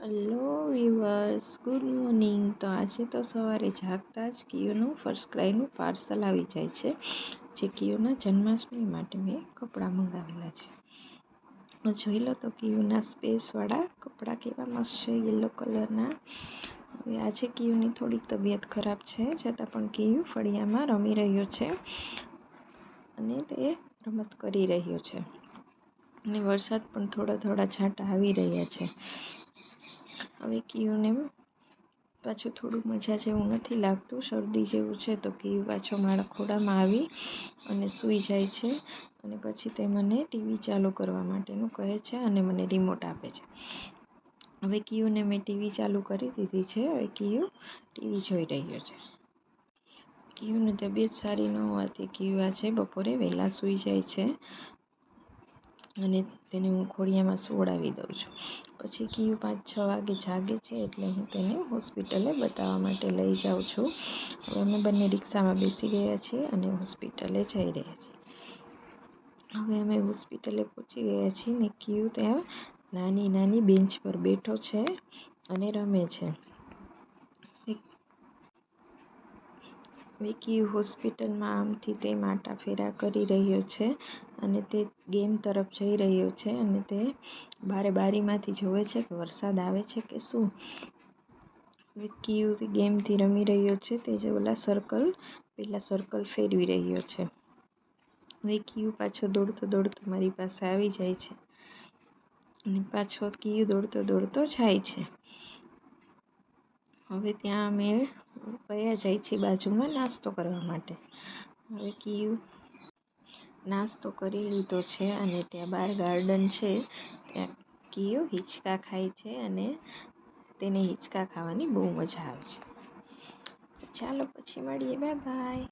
Hello viewers, good morning. તો આજે તો સવારે જાગતા જ કિયુનું ફર્સ્ટ ક્રાયનું પાર્સલ આવી જાય છે, જે કિયુના જન્માષ્ટમી માટે મેં કપડાં મંગાવેલા છે. જોઈ લો તો કિયુના સ્પેસવાળા કપડાં કેવા મસ્ત છે, યલો કલરના. હવે આજે કિયુની થોડીક તબિયત ખરાબ છે, છતાં પણ કિયુ ફળિયામાં રમી રહ્યો છે અને તે રમત કરી રહ્યો છે. અને વરસાદ પણ થોડા થોડા છાંટા આવી રહ્યા છે. હવે કિયુને પાછું થોડું મજા જેવું નથી લાગતું, શરદી જેવું છે. તો કિયુ પાછો મારા ખોળામાં આવી અને સૂઈ જાય છે. અને પછી તે મને ટીવી ચાલુ કરવા માટેનું કહે છે અને મને રિમોટ આપે છે. હવે કિયુને મેં ટીવી ચાલુ કરી દીધી છે. હવે કિયુ ટીવી જોઈ રહ્યો છે. કિયુની તબિયત સારી ન હોવાથી કિયુ આજે બપોરે વહેલા સૂઈ જાય છે અને તેને હું ખોળિયામાં સુવડાવી દઉં છું. પછી કિયુ 5-6 વાગે જાગે છે, એટલે હું તેને હોસ્પિટલે બતાવવા માટે લઈ જાઉં છું. હવે અમે બંને રિક્ષામાં બેસી ગયા છીએ અને હોસ્પિટલે જઈ રહ્યા છીએ. હવે અમે હોસ્પિટલે પહોંચી ગયા છીએ ને કિયુ ત્યાં નાની નાની બેન્ચ પર બેઠો છે અને રમે છે. કિયુ હોસ્પિટલમાં આમથી તેમ આટા ફેરા કરી રહ્યો છે અને તે ગેમ તરફ જઈ રહ્યો છે અને તે બારીમાંથી જોવે છે કે વરસાદ આવે છે કે શું. હવે કિયુ ગેમથી રમી રહ્યો છે, તે જે પેલા સર્કલ ફેરવી રહ્યો છે. હવે કિયુ પાછો દોડતો દોડતો મારી પાસે આવી જાય છે અને પાછો કિયુ દોડતો દોડતો જાય છે. હવે ત્યાં અમે વયા જાય છે બાજુમાં નાસ્તો કરવા માટે. હવે કિયુ નાસ્તો કરી લીધો છે અને ત્યાં બહાર ગાર્ડન છે, ત્યાં કિયુ હિંચકા ખાય છે અને તેને હિંચકા ખાવાની બહુ મજા આવે છે. ચાલો પછી મળીએ, બાય બાય.